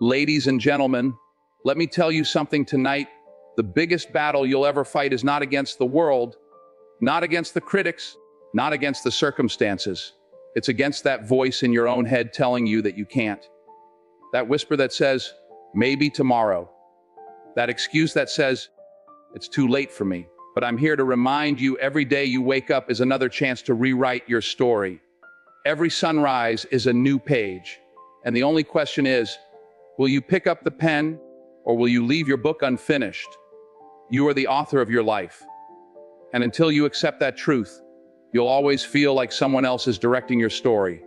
Ladies and gentlemen, let me tell you something tonight. The biggest battle you'll ever fight is not against the world, not against the critics, not against the circumstances. It's against that voice in your own head telling you that you can't. That whisper that says, maybe tomorrow. That excuse that says, it's too late for me. But I'm here to remind you, every day you wake up is another chance to rewrite your story. Every sunrise is a new page. And the only question is, will you pick up the pen or will you leave your book unfinished? You are the author of your life. And until you accept that truth, you'll always feel like someone else is directing your story.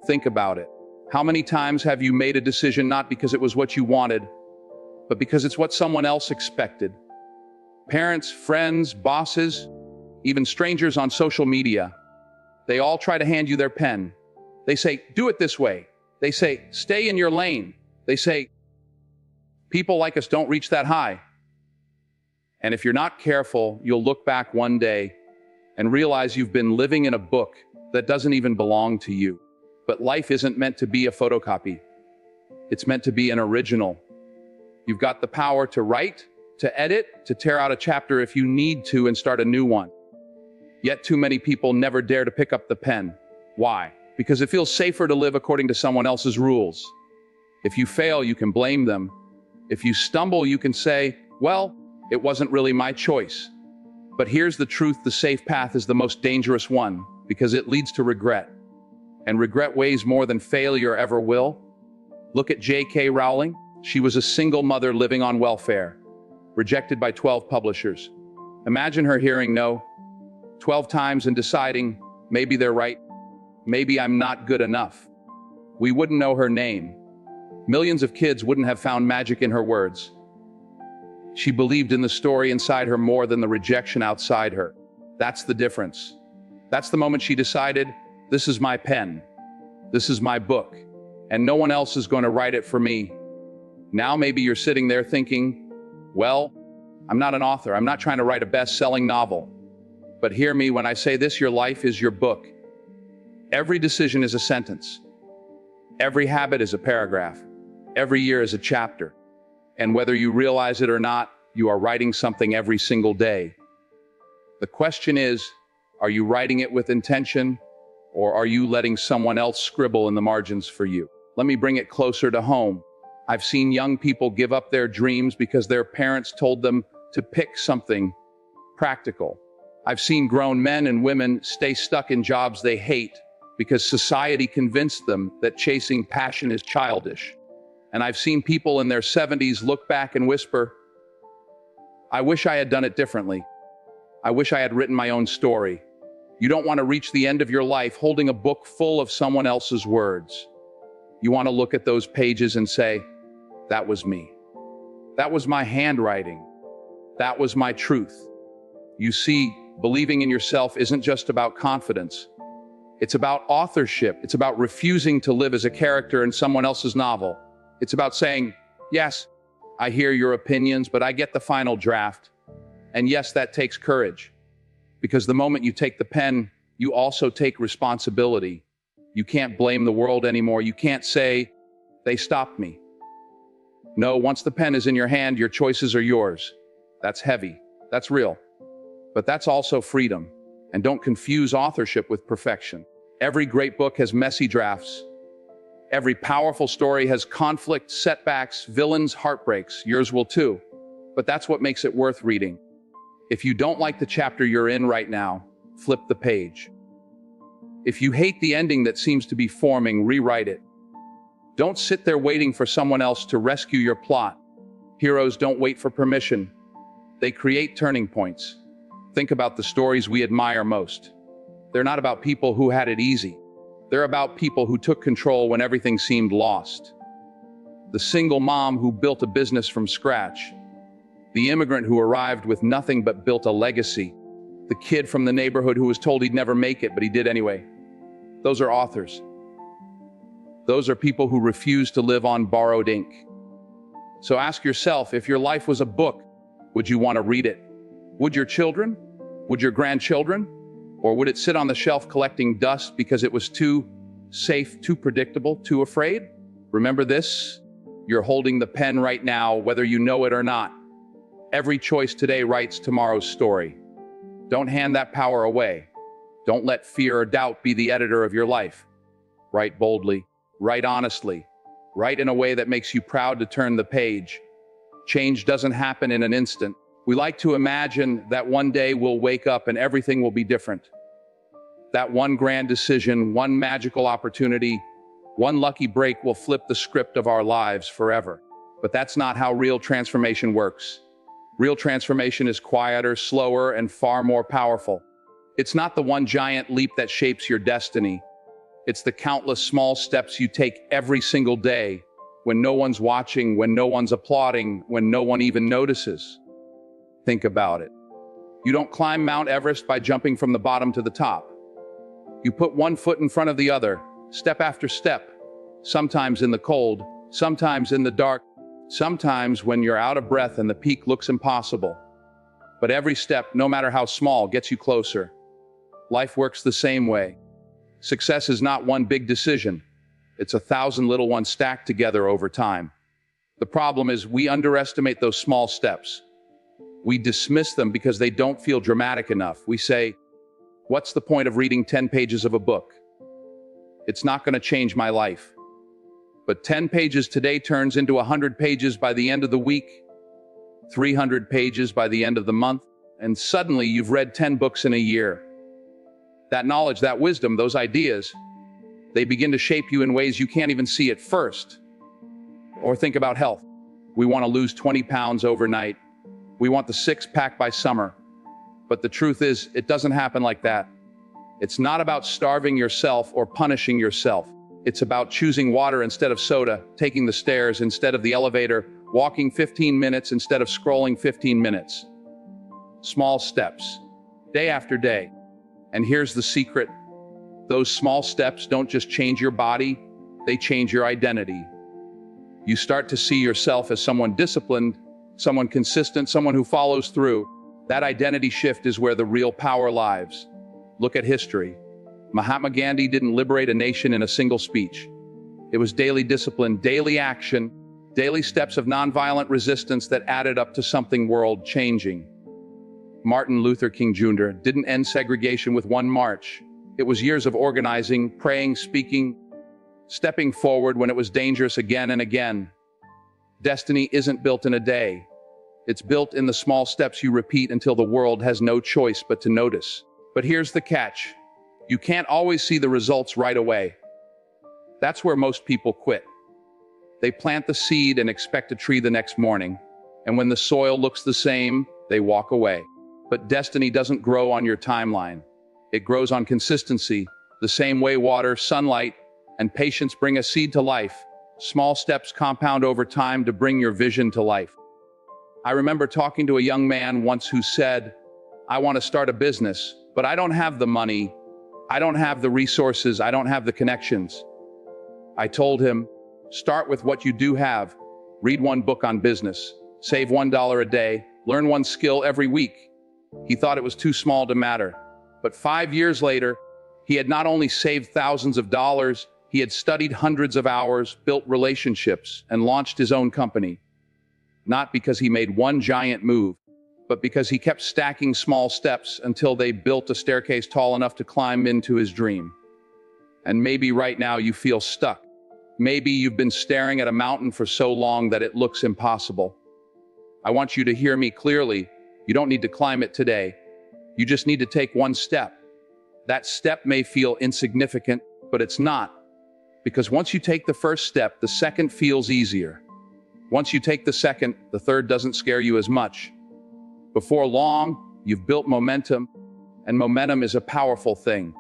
Think about it. How many times have you made a decision not because it was what you wanted, but because it's what someone else expected? Parents, friends, bosses, even strangers on social media, they all try to hand you their pen. They say, do it this way. They say, stay in your lane. They say, people like us don't reach that high. And if you're not careful, you'll look back one day and realize you've been living in a book that doesn't even belong to you. But life isn't meant to be a photocopy. It's meant to be an original. You've got the power to write, to edit, to tear out a chapter if you need to and start a new one. Yet too many people never dare to pick up the pen. Why? Because it feels safer to live according to someone else's rules. If you fail, you can blame them. If you stumble, you can say, well, it wasn't really my choice. But here's the truth: the safe path is the most dangerous one because it leads to regret. And regret weighs more than failure ever will. Look at J.K. Rowling. She was a single mother living on welfare, rejected by 12 publishers. Imagine her hearing no 12 times and deciding, maybe they're right, maybe I'm not good enough. We wouldn't know her name. Millions of kids wouldn't have found magic in her words. She believed in the story inside her more than the rejection outside her. That's the difference. That's the moment she decided, this is my pen, this is my book, and no one else is going to write it for me. Now maybe you're sitting there thinking, well, I'm not an author. I'm not trying to write a best-selling novel. But hear me when I say this: your life is your book. Every decision is a sentence. Every habit is a paragraph. Every year is a chapter. And whether you realize it or not, you are writing something every single day. The question is, are you writing it with intention, or are you letting someone else scribble in the margins for you? Let me bring it closer to home. I've seen young people give up their dreams because their parents told them to pick something practical. I've seen grown men and women stay stuck in jobs they hate because society convinced them that chasing passion is childish. And I've seen people in their 70s look back and whisper, I wish I had done it differently. I wish I had written my own story. You don't want to reach the end of your life holding a book full of someone else's words. You want to look at those pages and say, that was me. That was my handwriting. That was my truth. You see, believing in yourself isn't just about confidence. It's about authorship. It's about refusing to live as a character in someone else's novel. It's about saying, yes, I hear your opinions, but I get the final draft. And yes, that takes courage. Because the moment you take the pen, you also take responsibility. You can't blame the world anymore. You can't say, they stopped me. No, once the pen is in your hand, your choices are yours. That's heavy. That's real. But that's also freedom. And don't confuse authorship with perfection. Every great book has messy drafts. Every powerful story has conflict, setbacks, villains, heartbreaks. Yours will too. But that's what makes it worth reading. If you don't like the chapter you're in right now, flip the page. If you hate the ending that seems to be forming, rewrite it. Don't sit there waiting for someone else to rescue your plot. Heroes don't wait for permission. They create turning points. Think about the stories we admire most. They're not about people who had it easy. They're about people who took control when everything seemed lost. The single mom who built a business from scratch. The immigrant who arrived with nothing but built a legacy. The kid from the neighborhood who was told he'd never make it, but he did anyway. Those are authors. Those are people who refuse to live on borrowed ink. So ask yourself, if your life was a book, would you want to read it? Would your children? Would your grandchildren? Or would it sit on the shelf collecting dust because it was too safe, too predictable, too afraid? Remember this: You're holding the pen right now, whether you know it or not. Every choice today writes tomorrow's story. Don't hand that power away. Don't let fear or doubt be the editor of your life. Write boldly, write honestly, write in a way that makes you proud to turn the page. Change doesn't happen in an instant. We like to imagine that one day we'll wake up and everything will be different. That one grand decision, one magical opportunity, one lucky break will flip the script of our lives forever. But that's not how real transformation works. Real transformation is quieter, slower, and far more powerful. It's not the one giant leap that shapes your destiny. It's the countless small steps you take every single day, when no one's watching, when no one's applauding, when no one even notices. Think about it. You don't climb Mount Everest by jumping from the bottom to the top. You put one foot in front of the other, step after step, sometimes in the cold, sometimes in the dark, sometimes when you're out of breath and the peak looks impossible. But every step, no matter how small, gets you closer. Life works the same way. Success is not one big decision. It's 1,000 little ones stacked together over time. The problem is we underestimate those small steps. We dismiss them because they don't feel dramatic enough. We say, what's the point of reading 10 pages of a book? It's not going to change my life. But 10 pages today turns into 100 pages by the end of the week, 300 pages by the end of the month, and suddenly you've read 10 books in a year. That knowledge, that wisdom, those ideas, they begin to shape you in ways you can't even see at first. Or think about health. We want to lose 20 pounds overnight. We want the six-pack by summer. But the truth is, it doesn't happen like that. It's not about starving yourself or punishing yourself. It's about choosing water instead of soda, taking the stairs instead of the elevator, walking 15 minutes instead of scrolling 15 minutes. Small steps, day after day. And here's the secret. Those small steps don't just change your body, they change your identity. You start to see yourself as someone disciplined, someone consistent, someone who follows through. That identity shift is where the real power lies. Look at history. Mahatma Gandhi didn't liberate a nation in a single speech. It was daily discipline, daily action, daily steps of nonviolent resistance that added up to something world-changing. Martin Luther King Jr. didn't end segregation with one march. It was years of organizing, praying, speaking, stepping forward when it was dangerous again and again. Destiny isn't built in a day. It's built in the small steps you repeat until the world has no choice but to notice. But here's the catch. You can't always see the results right away. That's where most people quit. They plant the seed and expect a tree the next morning. And when the soil looks the same, they walk away. But destiny doesn't grow on your timeline. It grows on consistency, the same way water, sunlight, and patience bring a seed to life. Small steps compound over time to bring your vision to life. I remember talking to a young man once who said, I want to start a business, but I don't have the money, I don't have the resources, I don't have the connections. I told him, start with what you do have. Read one book on business, save $1 a day, learn one skill every week. He thought it was too small to matter. But 5 years later, he had not only saved thousands of dollars, he had studied hundreds of hours, built relationships, and launched his own company. Not because he made one giant move, but because he kept stacking small steps until they built a staircase tall enough to climb into his dream. And maybe right now you feel stuck. Maybe you've been staring at a mountain for so long that it looks impossible. I want you to hear me clearly. You don't need to climb it today. You just need to take one step. That step may feel insignificant, but it's not. Because once you take the first step, the second feels easier. Once you take the second, the third doesn't scare you as much. Before long, you've built momentum, and momentum is a powerful thing.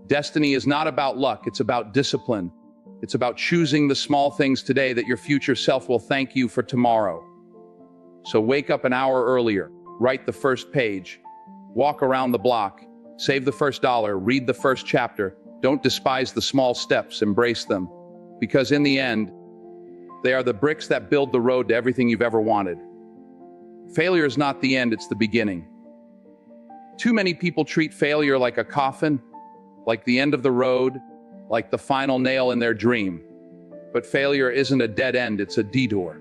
Destiny is not about luck, it's about discipline. It's about choosing the small things today that your future self will thank you for tomorrow. So wake up an hour earlier, write the first page, walk around the block, save the first dollar, read the first chapter. Don't despise the small steps, embrace them. Because in the end, they are the bricks that build the road to everything you've ever wanted. Failure is not the end, it's the beginning. Too many people treat failure like a coffin, like the end of the road, like the final nail in their dream. But failure isn't a dead end, it's a detour.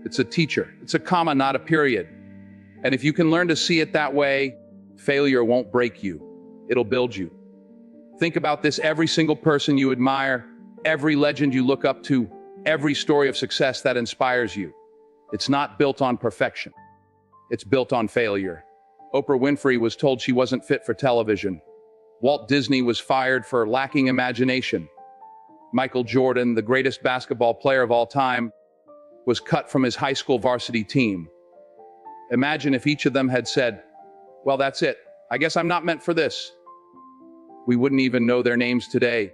It's a teacher. It's a comma, not a period. And if you can learn to see it that way, failure won't break you. It'll build you. Think about this: every single person you admire, every legend you look up to, every story of success that inspires you, it's not built on perfection. It's built on failure. Oprah Winfrey was told she wasn't fit for television. Walt Disney was fired for lacking imagination. Michael Jordan, the greatest basketball player of all time, was cut from his high school varsity team. Imagine if each of them had said, "Well, that's it. I guess I'm not meant for this." We wouldn't even know their names today.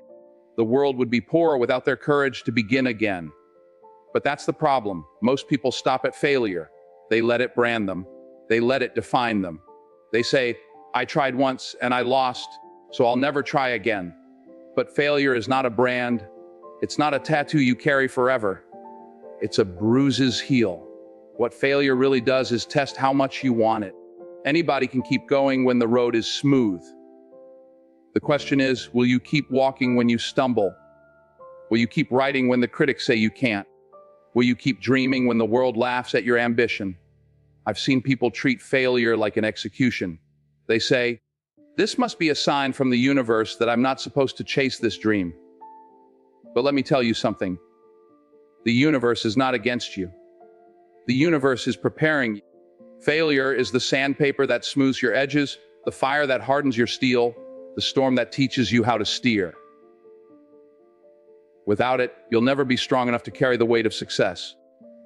The world would be poorer without their courage to begin again. But that's the problem. Most people stop at failure. They let it brand them. They let it define them. They say, "I tried once and I lost, so I'll never try again." But failure is not a brand. It's not a tattoo you carry forever. It's a bruises heal. What failure really does is test how much you want it. Anybody can keep going when the road is smooth. The question is, will you keep walking when you stumble? Will you keep writing when the critics say you can't? Will you keep dreaming when the world laughs at your ambition? I've seen people treat failure like an execution. They say, "This must be a sign from the universe that I'm not supposed to chase this dream." But let me tell you something. The universe is not against you. The universe is preparing you. Failure is the sandpaper that smooths your edges, the fire that hardens your steel, the storm that teaches you how to steer. Without it, you'll never be strong enough to carry the weight of success.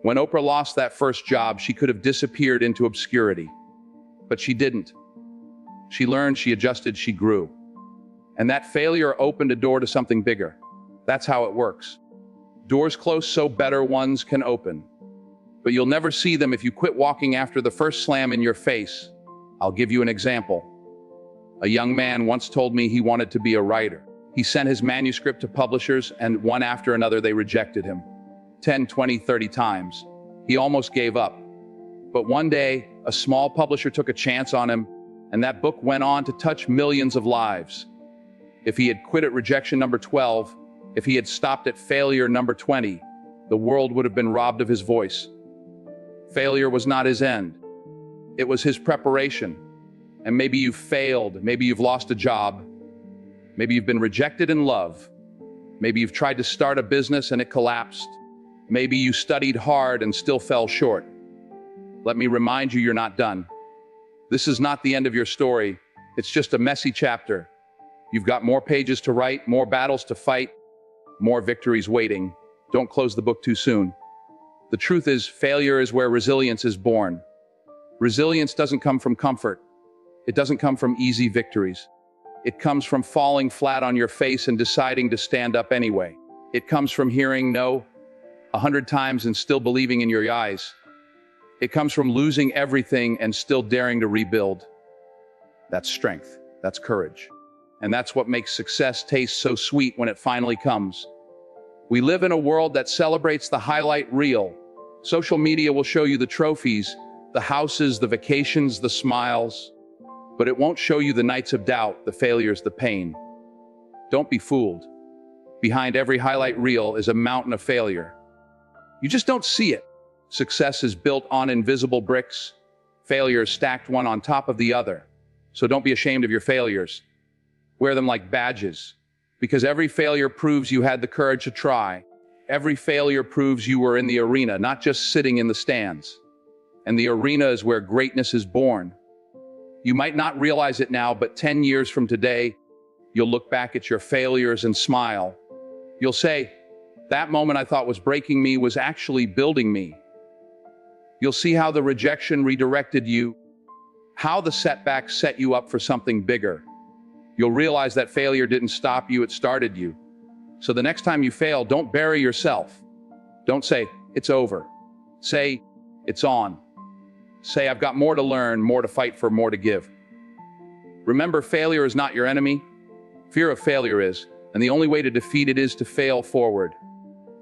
When Oprah lost that first job, she could have disappeared into obscurity. But she didn't. She learned, she adjusted, she grew. And that failure opened a door to something bigger. That's how it works. Doors close so better ones can open. But you'll never see them if you quit walking after the first slam in your face. I'll give you an example. A young man once told me he wanted to be a writer. He sent his manuscript to publishers, and one after another they rejected him. 10, 20, 30 times. He almost gave up. But one day, a small publisher took a chance on him, and that book went on to touch millions of lives. If he had quit at rejection number 12, if he had stopped at failure number 20, the world would have been robbed of his voice. Failure was not his end. It was his preparation. And maybe you've failed, maybe you've lost a job, maybe you've been rejected in love, maybe you've tried to start a business and it collapsed, maybe you studied hard and still fell short. Let me remind you, you're not done. This is not the end of your story. It's just a messy chapter. You've got more pages to write, more battles to fight, more victories waiting. Don't close the book too soon. The truth is, failure is where resilience is born. Resilience doesn't come from comfort. It doesn't come from easy victories. It comes from falling flat on your face and deciding to stand up anyway. It comes from hearing no 100 times and still believing in your eyes. It comes from losing everything and still daring to rebuild. That's strength. That's courage. And that's what makes success taste so sweet when it finally comes. We live in a world that celebrates the highlight reel. Social media will show you the trophies, the houses, the vacations, the smiles. But it won't show you the nights of doubt, the failures, the pain. Don't be fooled. Behind every highlight reel is a mountain of failure. You just don't see it. Success is built on invisible bricks. Failure is stacked one on top of the other. So don't be ashamed of your failures. Wear them like badges. Because every failure proves you had the courage to try. Every failure proves you were in the arena, not just sitting in the stands. And the arena is where greatness is born. You might not realize it now, but 10 years from today, you'll look back at your failures and smile. You'll say, "That moment I thought was breaking me was actually building me." You'll see how the rejection redirected you, how the setback set you up for something bigger. You'll realize that failure didn't stop you, it started you. So the next time you fail, don't bury yourself. Don't say, "It's over." Say, "It's on." Say, "I've got more to learn, more to fight for, more to give." Remember, failure is not your enemy. Fear of failure is, and the only way to defeat it is to fail forward,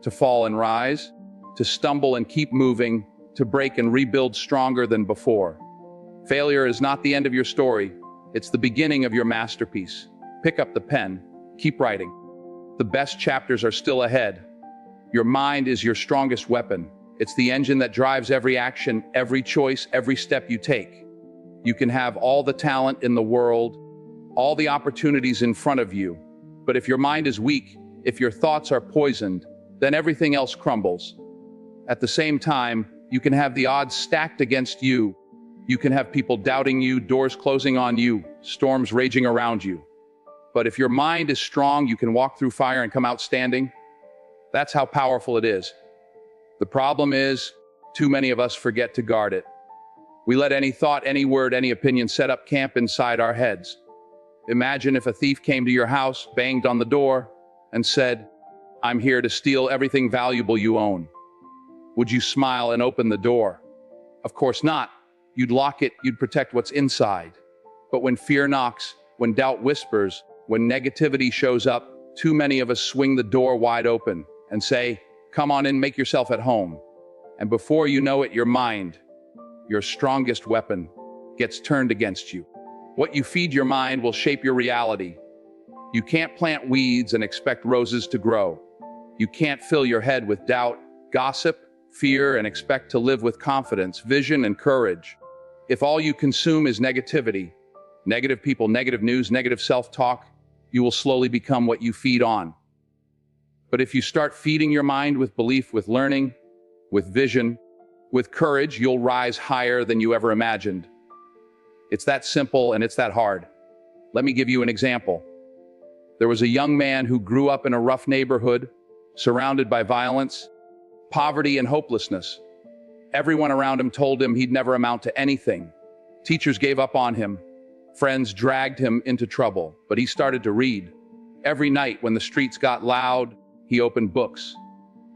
to fall and rise, to stumble and keep moving, to break and rebuild stronger than before. Failure is not the end of your story. It's the beginning of your masterpiece. Pick up the pen, keep writing. The best chapters are still ahead. Your mind is your strongest weapon. It's the engine that drives every action, every choice, every step you take. You can have all the talent in the world, all the opportunities in front of you, but if your mind is weak, if your thoughts are poisoned, then everything else crumbles. At the same time, you can have the odds stacked against you. You can have people doubting you, doors closing on you, storms raging around you. But if your mind is strong, you can walk through fire and come out standing. That's how powerful it is. The problem is, too many of us forget to guard it. We let any thought, any word, any opinion set up camp inside our heads. Imagine if a thief came to your house, banged on the door, and said, "I'm here to steal everything valuable you own." Would you smile and open the door? Of course not. You'd lock it, you'd protect what's inside. But when fear knocks, when doubt whispers, when negativity shows up, too many of us swing the door wide open and say, "Come on in, make yourself at home." And before you know it, your mind, your strongest weapon, gets turned against you. What you feed your mind will shape your reality. You can't plant weeds and expect roses to grow. You can't fill your head with doubt, gossip, fear, and expect to live with confidence, vision, and courage. If all you consume is negativity, negative people, negative news, negative self-talk, you will slowly become what you feed on. But if you start feeding your mind with belief, with learning, with vision, with courage, you'll rise higher than you ever imagined. It's that simple and it's that hard. Let me give you an example. There was a young man who grew up in a rough neighborhood, surrounded by violence, poverty, and hopelessness. Everyone around him told him he'd never amount to anything. Teachers gave up on him. Friends dragged him into trouble, but he started to read. Every night when the streets got loud, he opened books.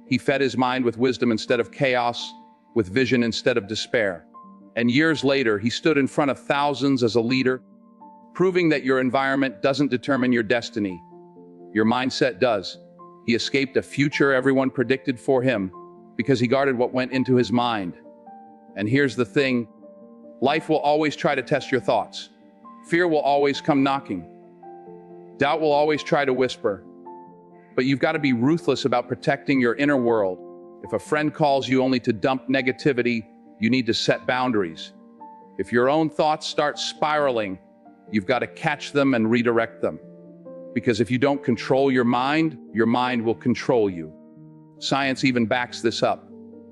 He fed his mind with wisdom instead of chaos, with vision instead of despair. And years later, he stood in front of thousands as a leader, proving that your environment doesn't determine your destiny. Your mindset does. He escaped a future everyone predicted for him because he guarded what went into his mind. And here's the thing, life will always try to test your thoughts. Fear will always come knocking. Doubt will always try to whisper. But you've got to be ruthless about protecting your inner world. If a friend calls you only to dump negativity, you need to set boundaries. If your own thoughts start spiraling, you've got to catch them and redirect them. Because if you don't control your mind will control you. Science even backs this up.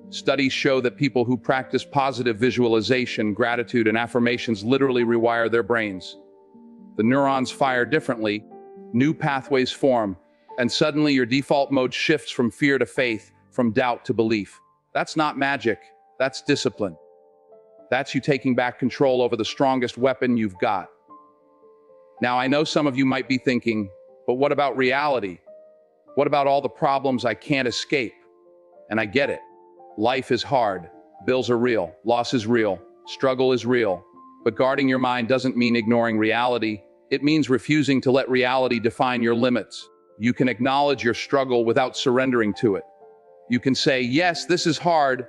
Studies show that people who practice positive visualization, gratitude, and affirmations literally rewire their brains. The neurons fire differently, new pathways form, and suddenly your default mode shifts from fear to faith, from doubt to belief. That's not magic, that's discipline. That's you taking back control over the strongest weapon you've got. Now, I know some of you might be thinking, but what about reality? What about all the problems I can't escape? And I get it. Life is hard. Bills are real. Loss is real. Struggle is real. But guarding your mind doesn't mean ignoring reality. It means refusing to let reality define your limits. You can acknowledge your struggle without surrendering to it. You can say, yes, this is hard,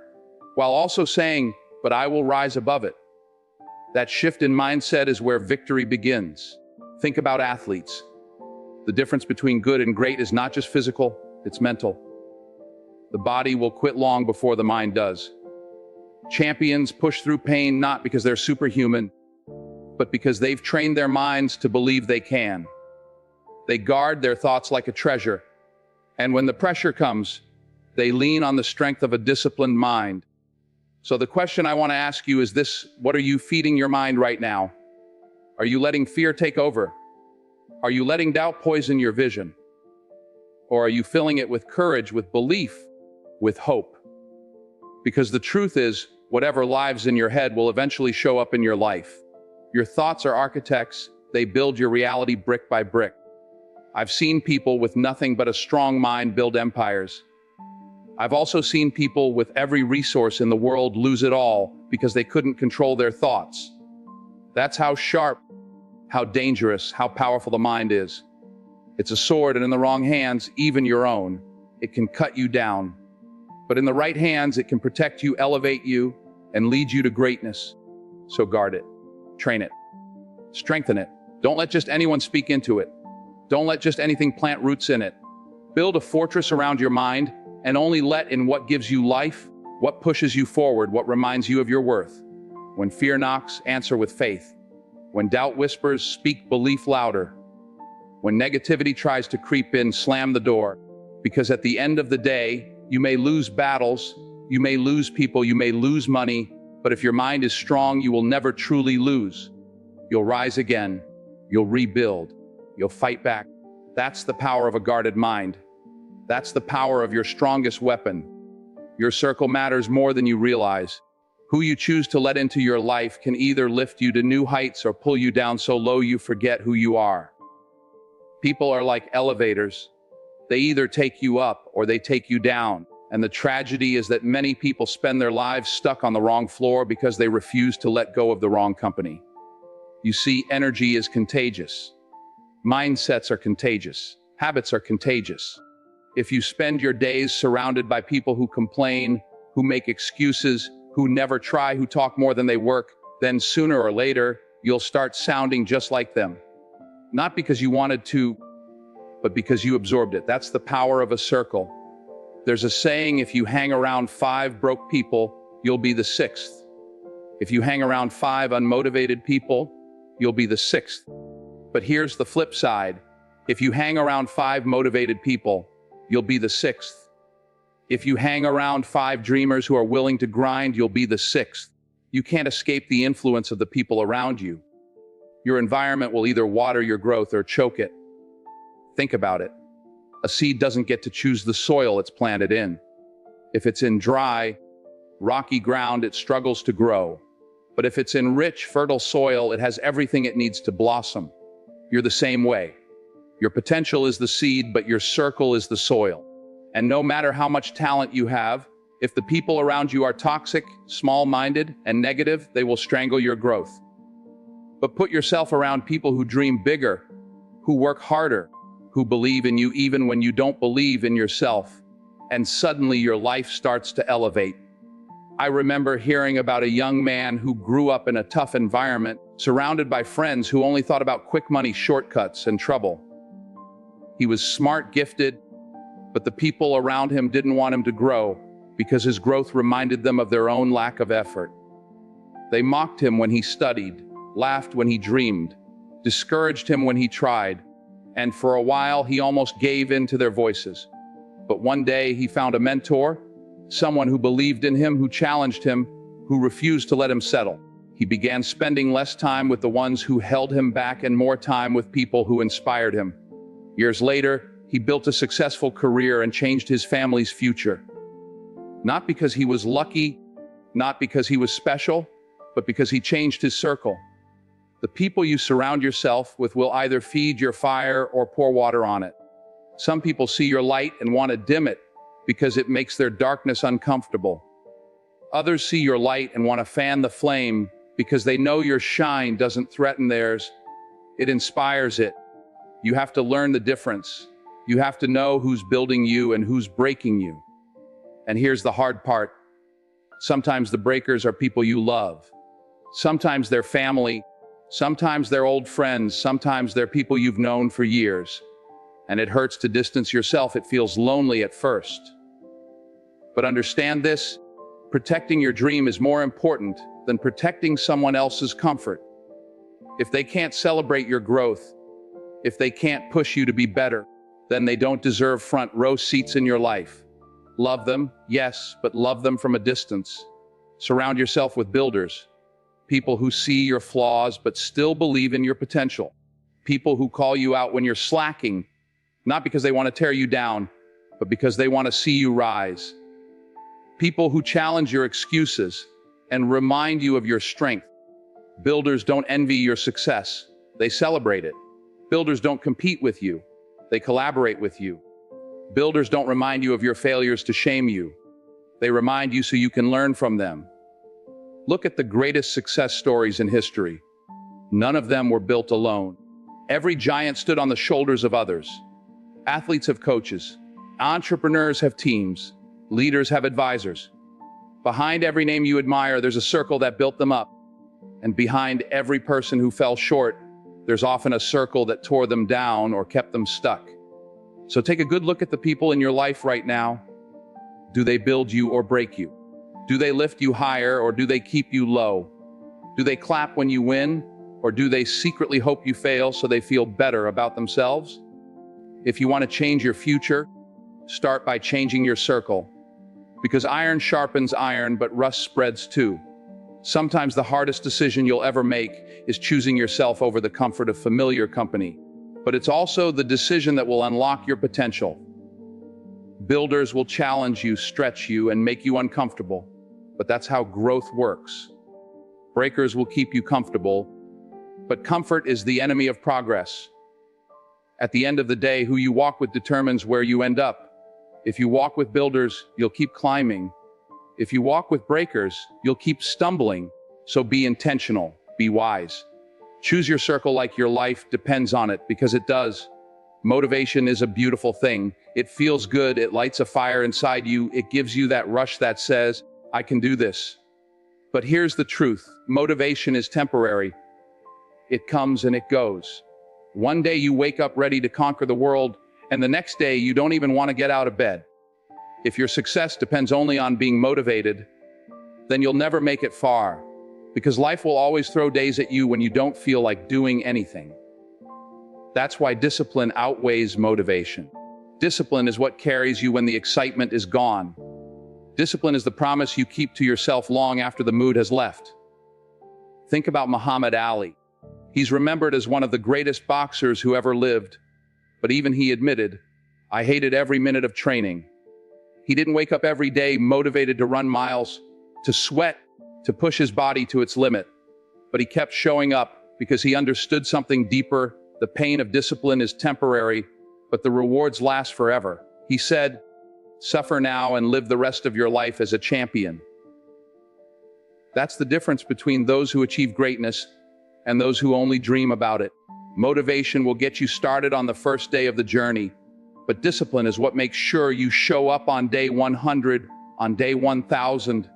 while also saying, but I will rise above it. That shift in mindset is where victory begins. Think about athletes. The difference between good and great is not just physical, it's mental. The body will quit long before the mind does. Champions push through pain not because they're superhuman, but because they've trained their minds to believe they can. They guard their thoughts like a treasure, and when the pressure comes, they lean on the strength of a disciplined mind. So the question I want to ask you is this: what are you feeding your mind right now? Are you letting fear take over? Are you letting doubt poison your vision? Or are you filling it with courage, with belief, with hope? Because the truth is, whatever lives in your head will eventually show up in your life. Your thoughts are architects. They build your reality brick by brick. I've seen people with nothing but a strong mind build empires. I've also seen people with every resource in the world lose it all because they couldn't control their thoughts. That's how sharp, how dangerous, how powerful the mind is. It's a sword, and in the wrong hands, even your own, it can cut you down. But in the right hands, it can protect you, elevate you, and lead you to greatness. So guard it, train it, strengthen it. Don't let just anyone speak into it. Don't let just anything plant roots in it. Build a fortress around your mind, and only let in what gives you life, what pushes you forward, what reminds you of your worth. When fear knocks, answer with faith. When doubt whispers, speak belief louder. When negativity tries to creep in, slam the door. Because at the end of the day, you may lose battles, you may lose people, you may lose money, but if your mind is strong, you will never truly lose. You'll rise again, you'll rebuild, you'll fight back. That's the power of a guarded mind. That's the power of your strongest weapon. Your circle matters more than you realize. Who you choose to let into your life can either lift you to new heights or pull you down so low you forget who you are. People are like elevators. They either take you up or they take you down. And the tragedy is that many people spend their lives stuck on the wrong floor because they refuse to let go of the wrong company. You see, energy is contagious. Mindsets are contagious. Habits are contagious. If you spend your days surrounded by people who complain, who make excuses, who never try, who talk more than they work, then sooner or later, you'll start sounding just like them. Not because you wanted to, but because you absorbed it. That's the power of a circle. There's a saying, if you hang around 5 broke people, you'll be the 6th. If you hang around 5 unmotivated people, you'll be the 6th. But here's the flip side. If you hang around 5 motivated people, you'll be the 6th. If you hang around 5 dreamers who are willing to grind, you'll be the 6th. You can't escape the influence of the people around you. Your environment will either water your growth or choke it. Think about it. A seed doesn't get to choose the soil it's planted in. If it's in dry, rocky ground, it struggles to grow. But if it's in rich, fertile soil, it has everything it needs to blossom. You're the same way. Your potential is the seed, but your circle is the soil. And no matter how much talent you have, if the people around you are toxic, small-minded, and negative, they will strangle your growth. But put yourself around people who dream bigger, who work harder, who believe in you even when you don't believe in yourself, and suddenly your life starts to elevate. I remember hearing about a young man who grew up in a tough environment, surrounded by friends who only thought about quick money shortcuts and trouble. He was smart, gifted, but the people around him didn't want him to grow because his growth reminded them of their own lack of effort. They mocked him when he studied, laughed when he dreamed, discouraged him when he tried, and for a while he almost gave in to their voices. But one day he found a mentor, someone who believed in him, who challenged him, who refused to let him settle. He began spending less time with the ones who held him back and more time with people who inspired him. Years later, he built a successful career and changed his family's future. Not because he was lucky, not because he was special, but because he changed his circle. The people you surround yourself with will either feed your fire or pour water on it. Some people see your light and want to dim it because it makes their darkness uncomfortable. Others see your light and want to fan the flame because they know your shine doesn't threaten theirs. It inspires it. You have to learn the difference. You have to know who's building you and who's breaking you. And here's the hard part. Sometimes the breakers are people you love. Sometimes they're family. Sometimes they're old friends. Sometimes they're people you've known for years. And it hurts to distance yourself. It feels lonely at first. But understand this, protecting your dream is more important than protecting someone else's comfort. If they can't celebrate your growth, if they can't push you to be better, then they don't deserve front row seats in your life. Love them, yes, but love them from a distance. Surround yourself with builders, people who see your flaws but still believe in your potential. People who call you out when you're slacking, not because they want to tear you down, but because they want to see you rise. People who challenge your excuses and remind you of your strength. Builders don't envy your success, they celebrate it. Builders don't compete with you, they collaborate with you. Builders don't remind you of your failures to shame you. They remind you so you can learn from them. Look at the greatest success stories in history. None of them were built alone. Every giant stood on the shoulders of others. Athletes have coaches. Entrepreneurs have teams. Leaders have advisors. Behind every name you admire, there's a circle that built them up. And behind every person who fell short, there's often a circle that tore them down or kept them stuck. So take a good look at the people in your life right now. Do they build you or break you? Do they lift you higher or do they keep you low? Do they clap when you win or do they secretly hope you fail so they feel better about themselves? If you want to change your future, start by changing your circle. Because iron sharpens iron, but rust spreads too. Sometimes the hardest decision you'll ever make is choosing yourself over the comfort of familiar company. But it's also the decision that will unlock your potential. Builders will challenge you, stretch you, and make you uncomfortable. But that's how growth works. Breakers will keep you comfortable, but comfort is the enemy of progress. At the end of the day, who you walk with determines where you end up. If you walk with builders, you'll keep climbing. If you walk with breakers, you'll keep stumbling. So be intentional, be wise. Choose your circle like your life depends on it, because it does. Motivation is a beautiful thing. It feels good, it lights a fire inside you, it gives you that rush that says, I can do this. But here's the truth, motivation is temporary. It comes and it goes. One day you wake up ready to conquer the world, and the next day you don't even want to get out of bed. If your success depends only on being motivated, then you'll never make it far, because life will always throw days at you when you don't feel like doing anything. That's why discipline outweighs motivation. Discipline is what carries you when the excitement is gone. Discipline is the promise you keep to yourself long after the mood has left. Think about Muhammad Ali. He's remembered as one of the greatest boxers who ever lived, but even he admitted, I hated every minute of training. He didn't wake up every day motivated to run miles, to sweat, to push his body to its limit, but he kept showing up because he understood something deeper. The pain of discipline is temporary, but the rewards last forever. He said, suffer now and live the rest of your life as a champion. That's the difference between those who achieve greatness and those who only dream about it. Motivation will get you started on the first day of the journey, but discipline is what makes sure you show up on day 100, on day 1000,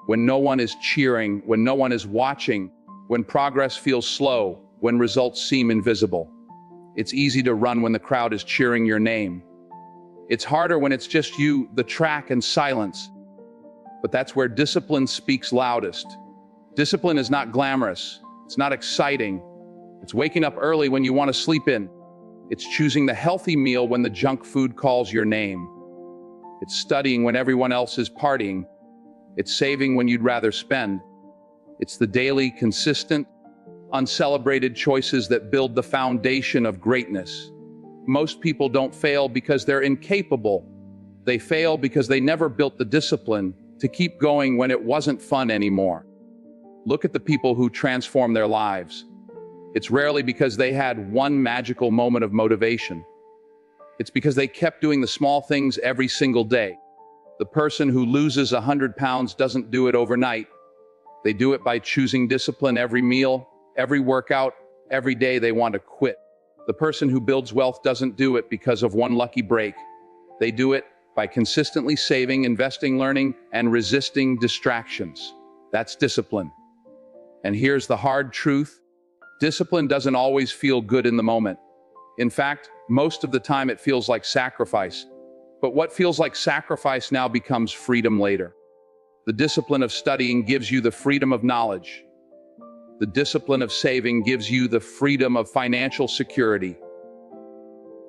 when no one is cheering, when no one is watching, when progress feels slow, when results seem invisible. It's easy to run when the crowd is cheering your name. It's harder when it's just you, the track, and silence. But that's where discipline speaks loudest. Discipline is not glamorous. It's not exciting. It's waking up early when you want to sleep in. It's choosing the healthy meal when the junk food calls your name. It's studying when everyone else is partying. It's saving when you'd rather spend. It's the daily, consistent, uncelebrated choices that build the foundation of greatness. Most people don't fail because they're incapable. They fail because they never built the discipline to keep going when it wasn't fun anymore. Look at the people who transform their lives. It's rarely because they had one magical moment of motivation. It's because they kept doing the small things every single day. The person who loses 100 pounds doesn't do it overnight. They do it by choosing discipline every meal, every workout, every day they want to quit. The person who builds wealth doesn't do it because of one lucky break. They do it by consistently saving, investing, learning, and resisting distractions. That's discipline. And here's the hard truth. Discipline doesn't always feel good in the moment. In fact, most of the time it feels like sacrifice. But what feels like sacrifice now becomes freedom later. The discipline of studying gives you the freedom of knowledge. The discipline of saving gives you the freedom of financial security.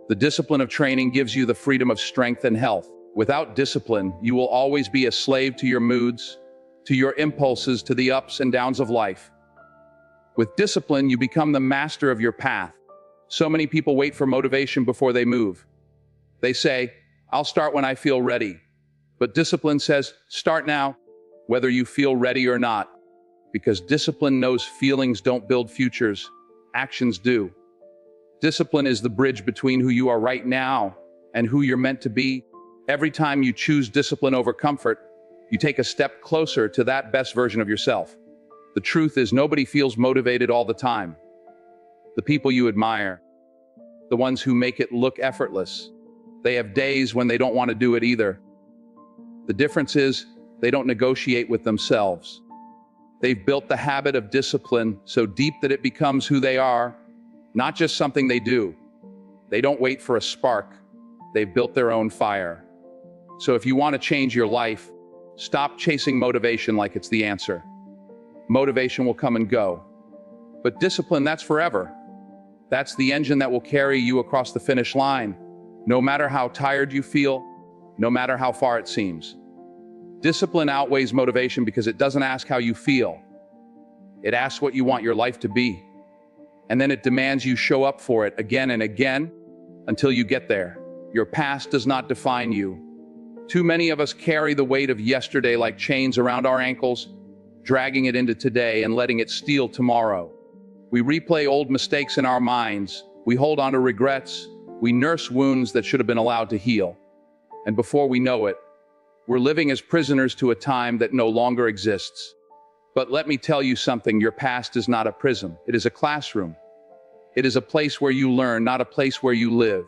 The discipline of training gives you the freedom of strength and health. Without discipline, you will always be a slave to your moods, to your impulses, to the ups and downs of life. With discipline, you become the master of your path. So many people wait for motivation before they move. They say, I'll start when I feel ready. But discipline says, start now, whether you feel ready or not. Because discipline knows feelings don't build futures, actions do. Discipline is the bridge between who you are right now and who you're meant to be. Every time you choose discipline over comfort, you take a step closer to that best version of yourself. The truth is, nobody feels motivated all the time. The people you admire, the ones who make it look effortless, they have days when they don't want to do it either. The difference is, they don't negotiate with themselves. They've built the habit of discipline so deep that it becomes who they are, not just something they do. They don't wait for a spark. They've built their own fire. So if you want to change your life, stop chasing motivation like it's the answer. Motivation will come and go. But discipline, that's forever. That's the engine that will carry you across the finish line, no matter how tired you feel, no matter how far it seems. Discipline outweighs motivation because it doesn't ask how you feel. It asks what you want your life to be. And then it demands you show up for it again and again until you get there. Your past does not define you. Too many of us carry the weight of yesterday like chains around our ankles, dragging it into today and letting it steal tomorrow. We replay old mistakes in our minds. We hold on to regrets. We nurse wounds that should have been allowed to heal. And before we know it, we're living as prisoners to a time that no longer exists. But let me tell you something, your past is not a prison. It is a classroom. It is a place where you learn, not a place where you live.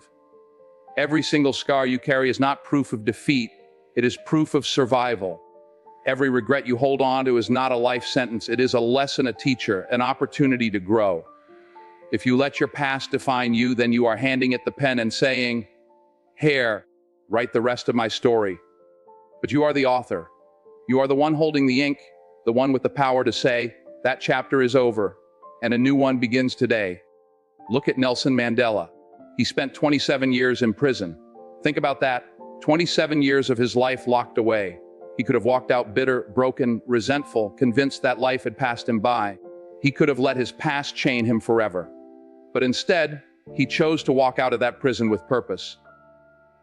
Every single scar you carry is not proof of defeat. It is proof of survival. Every regret you hold on to is not a life sentence. It is a lesson, a teacher, an opportunity to grow. If you let your past define you, then you are handing it the pen and saying, "Here, write the rest of my story." But you are the author. You are the one holding the ink, the one with the power to say, that chapter is over, and a new one begins today. Look at Nelson Mandela. He spent 27 years in prison. Think about that. 27 years of his life locked away. He could have walked out bitter, broken, resentful, convinced that life had passed him by. He could have let his past chain him forever. But instead, he chose to walk out of that prison with purpose.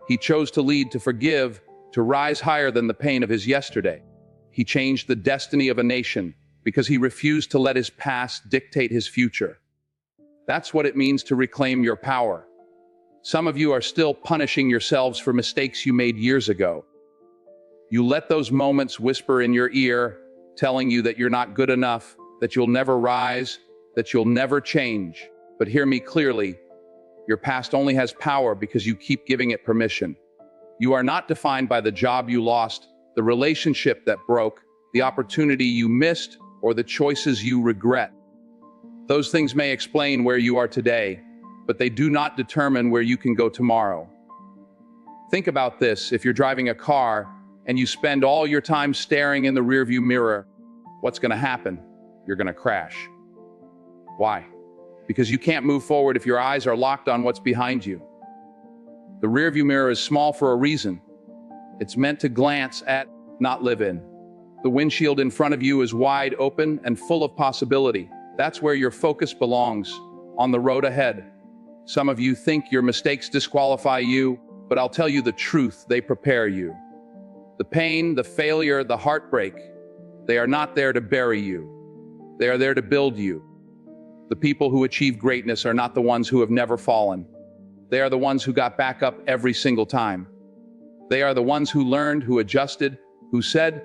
He chose to lead, to forgive, to rise higher than the pain of his yesterday. He changed the destiny of a nation because he refused to let his past dictate his future. That's what it means to reclaim your power. Some of you are still punishing yourselves for mistakes you made years ago. You let those moments whisper in your ear, telling you that you're not good enough, that you'll never rise, that you'll never change. But hear me clearly, your past only has power because you keep giving it permission. You are not defined by the job you lost, the relationship that broke, the opportunity you missed, or the choices you regret. Those things may explain where you are today, but they do not determine where you can go tomorrow. Think about this. If you're driving a car and you spend all your time staring in the rearview mirror, what's going to happen? You're going to crash. Why? Because you can't move forward if your eyes are locked on what's behind you. The rearview mirror is small for a reason. It's meant to glance at, not live in. The windshield in front of you is wide open and full of possibility. That's where your focus belongs, on the road ahead. Some of you think your mistakes disqualify you, but I'll tell you the truth, they prepare you. The pain, the failure, the heartbreak, they are not there to bury you. They are there to build you. The people who achieve greatness are not the ones who have never fallen. They are the ones who got back up every single time. They are the ones who learned, who adjusted, who said,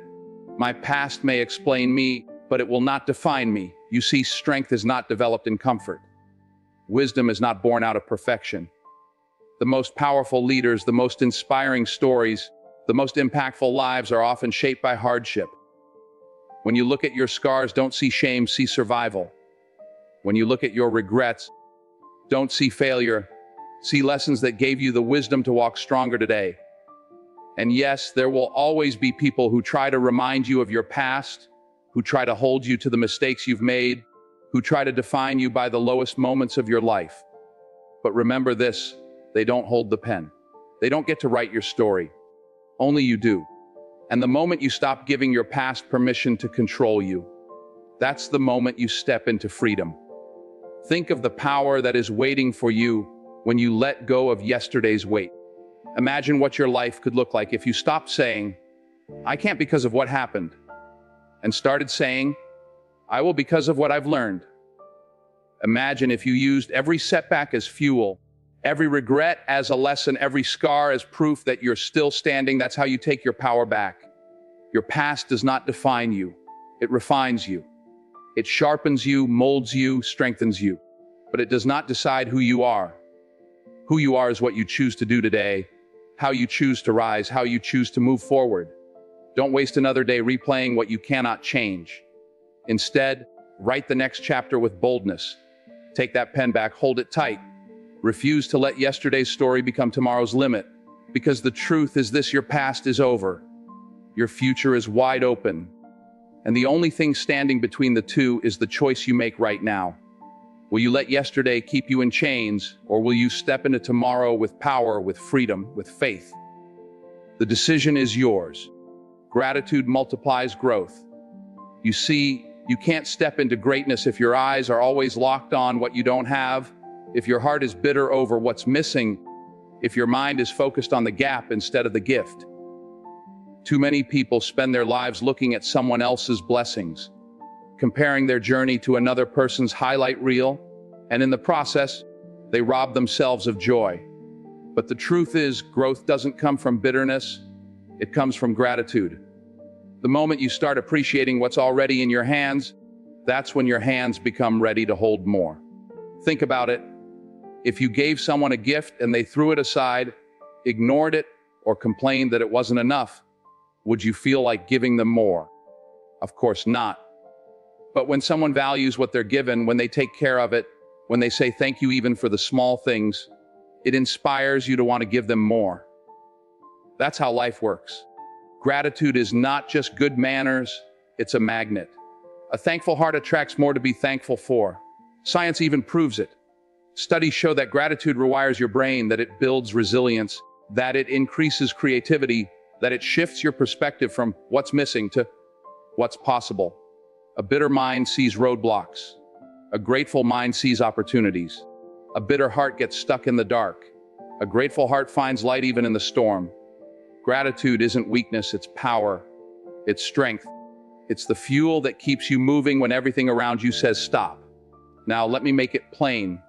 "My past may explain me, but it will not define me." You see, strength is not developed in comfort. Wisdom is not born out of perfection. The most powerful leaders, the most inspiring stories, the most impactful lives are often shaped by hardship. When you look at your scars, don't see shame, see survival. When you look at your regrets, don't see failure, see lessons that gave you the wisdom to walk stronger today. And yes, there will always be people who try to remind you of your past, who try to hold you to the mistakes you've made, who try to define you by the lowest moments of your life. But remember this, they don't hold the pen. They don't get to write your story. Only you do. And the moment you stop giving your past permission to control you, that's the moment you step into freedom. Think of the power that is waiting for you when you let go of yesterday's weight. Imagine what your life could look like if you stopped saying, "I can't because of what happened," and started saying, "I will because of what I've learned." Imagine if you used every setback as fuel, every regret as a lesson, every scar as proof that you're still standing. That's how you take your power back. Your past does not define you. It refines you. It sharpens you, molds you, strengthens you. But it does not decide who you are. Who you are is what you choose to do today, how you choose to rise, how you choose to move forward. Don't waste another day replaying what you cannot change. Instead, write the next chapter with boldness. Take that pen back, hold it tight. Refuse to let yesterday's story become tomorrow's limit. Because the truth is this: your past is over. Your future is wide open. And the only thing standing between the two is the choice you make right now. Will you let yesterday keep you in chains, or will you step into tomorrow with power, with freedom, with faith? The decision is yours. Gratitude multiplies growth. You see, you can't step into greatness if your eyes are always locked on what you don't have, if your heart is bitter over what's missing, if your mind is focused on the gap instead of the gift. Too many people spend their lives looking at someone else's blessings, comparing their journey to another person's highlight reel, and in the process, they rob themselves of joy. But the truth is, growth doesn't come from bitterness, it comes from gratitude. The moment you start appreciating what's already in your hands, that's when your hands become ready to hold more. Think about it. If you gave someone a gift and they threw it aside, ignored it, or complained that it wasn't enough, would you feel like giving them more? Of course not. But when someone values what they're given, when they take care of it, when they say thank you even for the small things, it inspires you to want to give them more. That's how life works. Gratitude is not just good manners, it's a magnet. A thankful heart attracts more to be thankful for. Science even proves it. Studies show that gratitude rewires your brain, that it builds resilience, that it increases creativity, that it shifts your perspective from what's missing to what's possible. A bitter mind sees roadblocks. A grateful mind sees opportunities. A bitter heart gets stuck in the dark. A grateful heart finds light even in the storm. Gratitude isn't weakness, it's power. It's strength. It's the fuel that keeps you moving when everything around you says stop. Now, let me make it plain.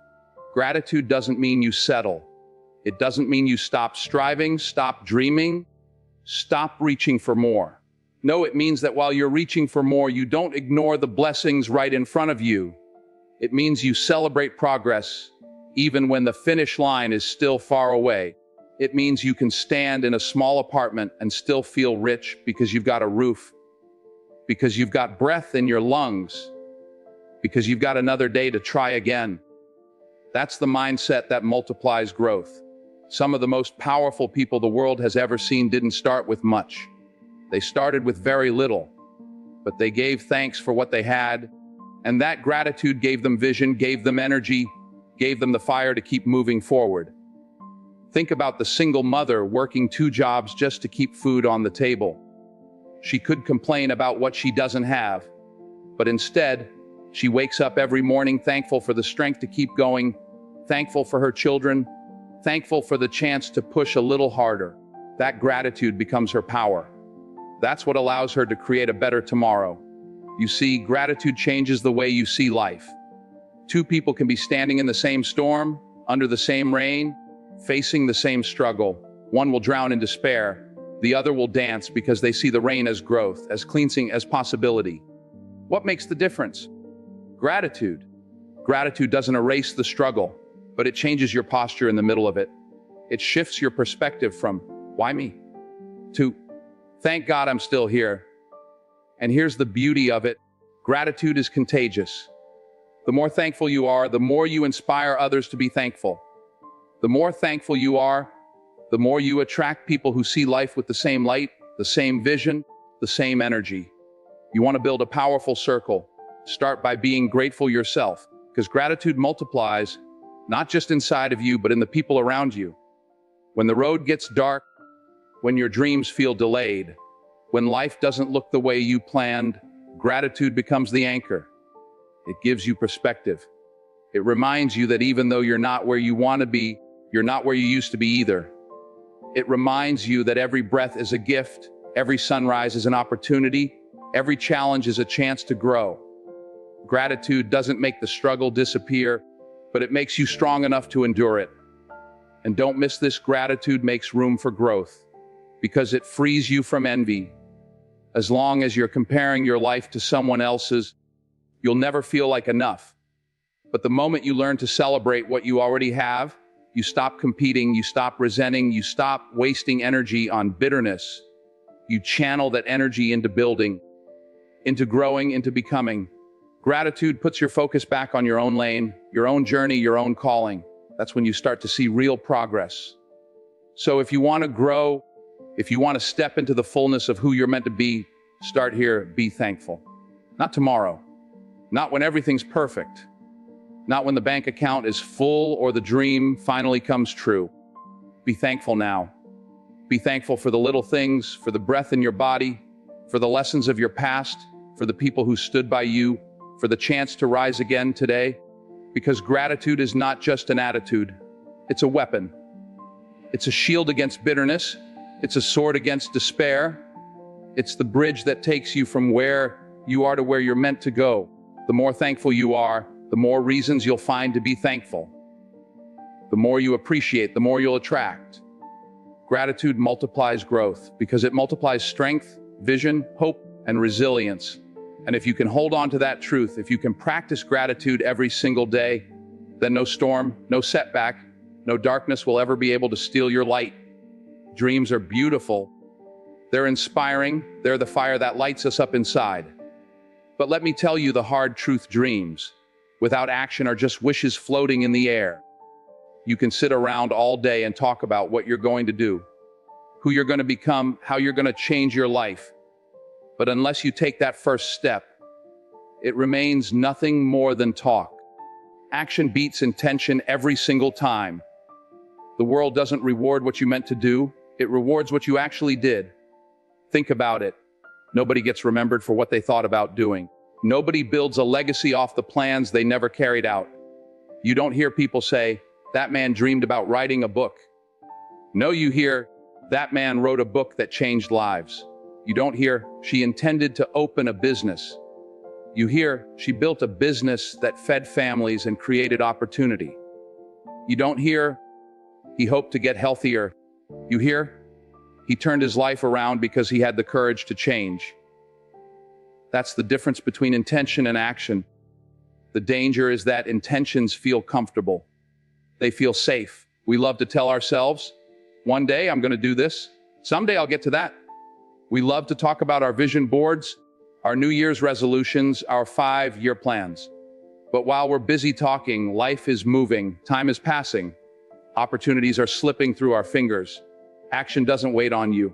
Gratitude doesn't mean you settle. It doesn't mean you stop striving, stop dreaming, stop reaching for more. No, it means that while you're reaching for more, you don't ignore the blessings right in front of you. It means you celebrate progress, even when the finish line is still far away. It means you can stand in a small apartment and still feel rich because you've got a roof, because you've got breath in your lungs, because you've got another day to try again. That's the mindset that multiplies growth. Some of the most powerful people the world has ever seen didn't start with much. They started with very little, but they gave thanks for what they had, and that gratitude gave them vision, gave them energy, gave them the fire to keep moving forward. Think about the single mother working 2 jobs just to keep food on the table. She could complain about what she doesn't have, but instead, she wakes up every morning thankful for the strength to keep going, thankful for her children, thankful for the chance to push a little harder. That gratitude becomes her power. That's what allows her to create a better tomorrow. You see, gratitude changes the way you see life. 2 people can be standing in the same storm, under the same rain, facing the same struggle. One will drown in despair. The other will dance because they see the rain as growth, as cleansing, as possibility. What makes the difference? Gratitude. Gratitude doesn't erase the struggle, but it changes your posture in the middle of it. It shifts your perspective from, why me? To, thank God I'm still here. And here's the beauty of it. Gratitude is contagious. The more thankful you are, the more you inspire others to be thankful. The more thankful you are, the more you attract people who see life with the same light, the same vision, the same energy. You want to build a powerful circle. Start by being grateful yourself, because gratitude multiplies, not just inside of you, but in the people around you. When the road gets dark, when your dreams feel delayed, when life doesn't look the way you planned, gratitude becomes the anchor. It gives you perspective. It reminds you that even though you're not where you want to be, you're not where you used to be either. It reminds you that every breath is a gift, every sunrise is an opportunity, every challenge is a chance to grow. Gratitude doesn't make the struggle disappear, but it makes you strong enough to endure it. And don't miss this: gratitude makes room for growth, because it frees you from envy. As long as you're comparing your life to someone else's, you'll never feel like enough. But the moment you learn to celebrate what you already have, you stop competing, you stop resenting, you stop wasting energy on bitterness. You channel that energy into building, into growing, into becoming. Gratitude puts your focus back on your own lane, your own journey, your own calling. That's when you start to see real progress. So if you want to grow, if you want to step into the fullness of who you're meant to be, start here. Be thankful. Not tomorrow. Not when everything's perfect. Not when the bank account is full or the dream finally comes true. Be thankful now. Be thankful for the little things, for the breath in your body, for the lessons of your past, for the people who stood by you, for the chance to rise again today. Because gratitude is not just an attitude. It's a weapon. It's a shield against bitterness. It's a sword against despair. It's the bridge that takes you from where you are to where you're meant to go. The more thankful you are, the more reasons you'll find to be thankful. The more you appreciate, the more you'll attract. Gratitude multiplies growth because it multiplies strength, vision, hope, and resilience. And if you can hold on to that truth, if you can practice gratitude every single day, then no storm, no setback, no darkness will ever be able to steal your light. Dreams are beautiful. They're inspiring. They're the fire that lights us up inside. But let me tell you the hard truth: dreams without action are just wishes floating in the air. You can sit around all day and talk about what you're going to do, who you're going to become, how you're going to change your life. But unless you take that first step, it remains nothing more than talk. Action beats intention every single time. The world doesn't reward what you meant to do. It rewards what you actually did. Think about it. Nobody gets remembered for what they thought about doing. Nobody builds a legacy off the plans they never carried out. You don't hear people say, "That man dreamed about writing a book." No, you hear, "That man wrote a book that changed lives." You don't hear, "She intended to open a business." You hear, "She built a business that fed families and created opportunity." You don't hear, "He hoped to get healthier." You hear, "He turned his life around because he had the courage to change." That's the difference between intention and action. The danger is that intentions feel comfortable. They feel safe. We love to tell ourselves, "One day I'm going to do this. Someday I'll get to that." We love to talk about our vision boards, our New Year's resolutions, our 5-year plans. But while we're busy talking, life is moving, time is passing, opportunities are slipping through our fingers. Action doesn't wait on you.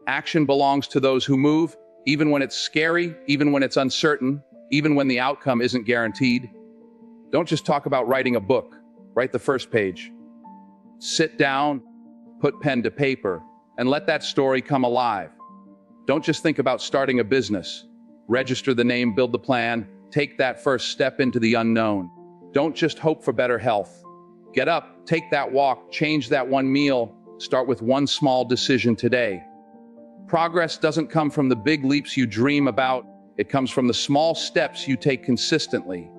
Action belongs to those who move, even when it's scary, even when it's uncertain, even when the outcome isn't guaranteed. Don't just talk about writing a book. Write the first page. Sit down, put pen to paper, and let that story come alive. Don't just think about starting a business. Register the name, build the plan, take that first step into the unknown. Don't just hope for better health. Get up, take that walk, change that one meal, start with one small decision today. Progress doesn't come from the big leaps you dream about. It comes from the small steps you take consistently.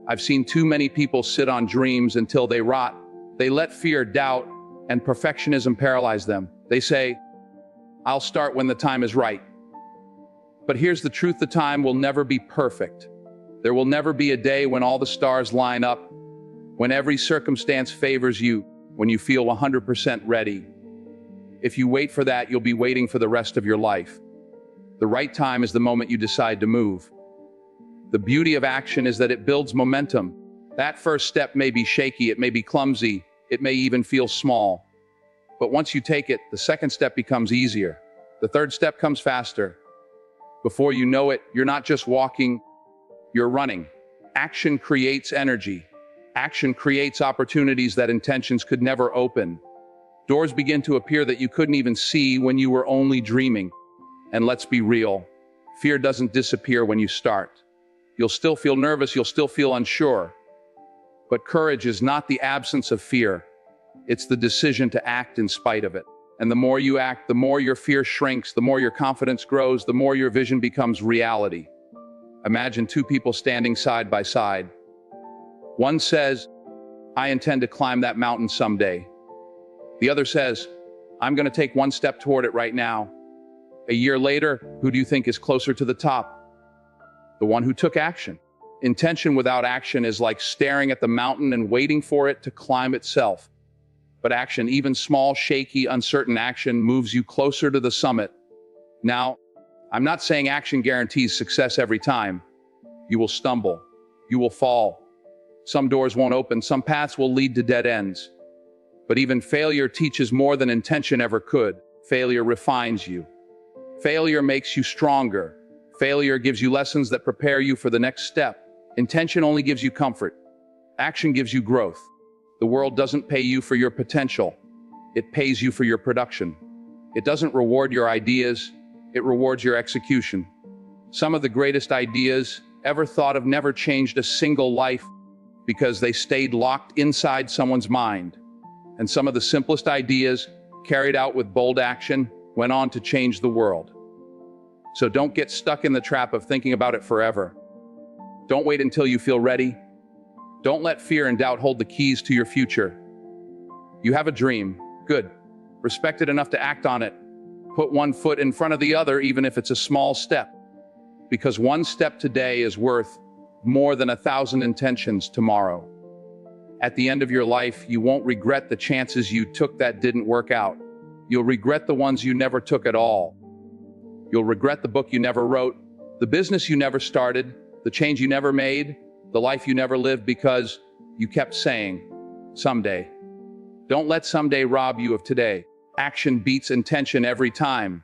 I've seen too many people sit on dreams until they rot. They let fear, doubt, and perfectionism paralyze them. They say, "I'll start when the time is right." But here's the truth: the time will never be perfect. There will never be a day when all the stars line up, when every circumstance favors you, when you feel 100% ready. If you wait for that, you'll be waiting for the rest of your life. The right time is the moment you decide to move. The beauty of action is that it builds momentum. That first step may be shaky, it may be clumsy, it may even feel small. But once you take it, the second step becomes easier. The third step comes faster. Before you know it, you're not just walking, you're running. Action creates energy. Action creates opportunities that intentions could never open. Doors begin to appear that you couldn't even see when you were only dreaming. And let's be real, fear doesn't disappear when you start. You'll still feel nervous, you'll still feel unsure. But courage is not the absence of fear. It's the decision to act in spite of it. And the more you act, the more your fear shrinks, the more your confidence grows, the more your vision becomes reality. Imagine two people standing side by side. One says, "I intend to climb that mountain someday." The other says, "I'm going to take one step toward it right now." A year later, who do you think is closer to the top? The one who took action. Intention without action is like staring at the mountain and waiting for it to climb itself. But action, even small, shaky, uncertain action, moves you closer to the summit. Now, I'm not saying action guarantees success every time. You will stumble. You will fall. Some doors won't open. Some paths will lead to dead ends. But even failure teaches more than intention ever could. Failure refines you. Failure makes you stronger. Failure gives you lessons that prepare you for the next step. Intention only gives you comfort. Action gives you growth. The world doesn't pay you for your potential. It pays you for your production. It doesn't reward your ideas. It rewards your execution. Some of the greatest ideas ever thought of never changed a single life because they stayed locked inside someone's mind. And some of the simplest ideas, carried out with bold action, went on to change the world. So don't get stuck in the trap of thinking about it forever. Don't wait until you feel ready. Don't let fear and doubt hold the keys to your future. You have a dream. Good. Respect it enough to act on it. Put one foot in front of the other, even if it's a small step. Because one step today is worth more than 1,000 intentions tomorrow. At the end of your life, you won't regret the chances you took that didn't work out. You'll regret the ones you never took at all. You'll regret the book you never wrote, the business you never started, the change you never made, the life you never lived because you kept saying, someday. Don't let someday rob you of today. Action beats intention every time.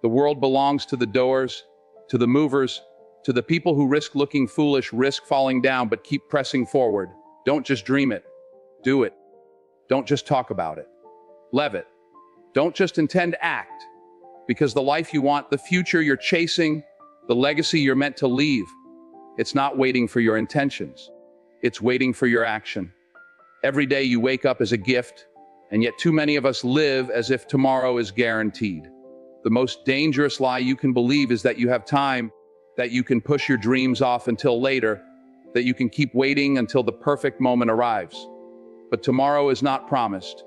The world belongs to the doers, to the movers, to the people who risk looking foolish, risk falling down, but keep pressing forward. Don't just dream it. Do it. Don't just talk about it. Live it. Don't just intend to act. Because the life you want, the future you're chasing, the legacy you're meant to leave, it's not waiting for your intentions. It's waiting for your action. Every day you wake up as a gift, and yet too many of us live as if tomorrow is guaranteed. The most dangerous lie you can believe is that you have time, that you can push your dreams off until later, that you can keep waiting until the perfect moment arrives. But tomorrow is not promised.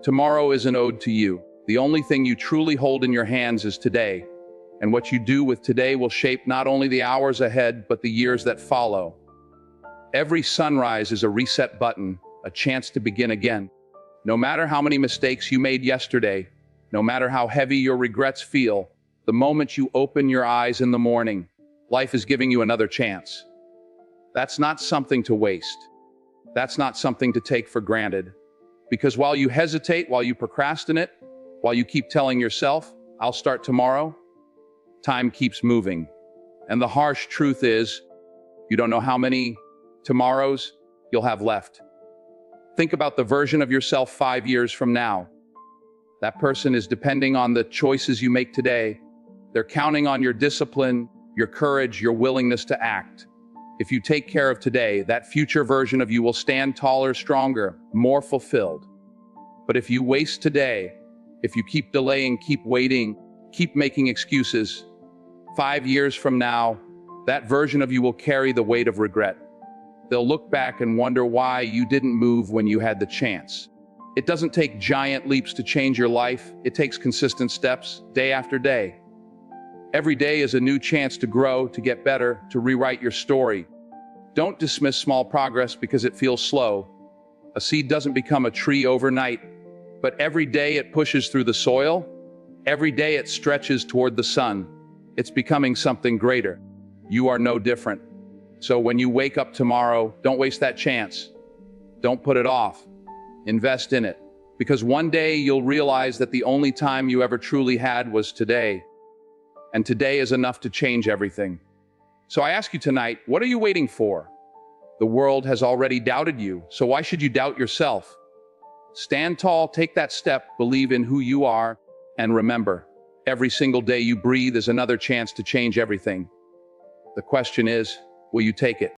Tomorrow is an ode to you. The only thing you truly hold in your hands is today, and what you do with today will shape not only the hours ahead, but the years that follow. Every sunrise is a reset button, a chance to begin again. No matter how many mistakes you made yesterday, no matter how heavy your regrets feel, the moment you open your eyes in the morning, life is giving you another chance. That's not something to waste. That's not something to take for granted. Because while you hesitate, while you procrastinate, while you keep telling yourself, I'll start tomorrow, time keeps moving. And the harsh truth is, you don't know how many tomorrows you'll have left. Think about the version of yourself 5 years from now. That person is depending on the choices you make today. They're counting on your discipline, your courage, your willingness to act. If you take care of today, that future version of you will stand taller, stronger, more fulfilled. But if you waste today, if you keep delaying, keep waiting, keep making excuses, 5 years from now, that version of you will carry the weight of regret. They'll look back and wonder why you didn't move when you had the chance. It doesn't take giant leaps to change your life. It takes consistent steps, day after day. Every day is a new chance to grow, to get better, to rewrite your story. Don't dismiss small progress because it feels slow. A seed doesn't become a tree overnight, but every day it pushes through the soil, every day it stretches toward the sun. It's becoming something greater. You are no different. So when you wake up tomorrow, don't waste that chance. Don't put it off. Invest in it. Because one day you'll realize that the only time you ever truly had was today. And today is enough to change everything. So I ask you tonight, what are you waiting for? The world has already doubted you, so why should you doubt yourself? Stand tall, take that step, believe in who you are, and remember, every single day you breathe is another chance to change everything. The question is, will you take it?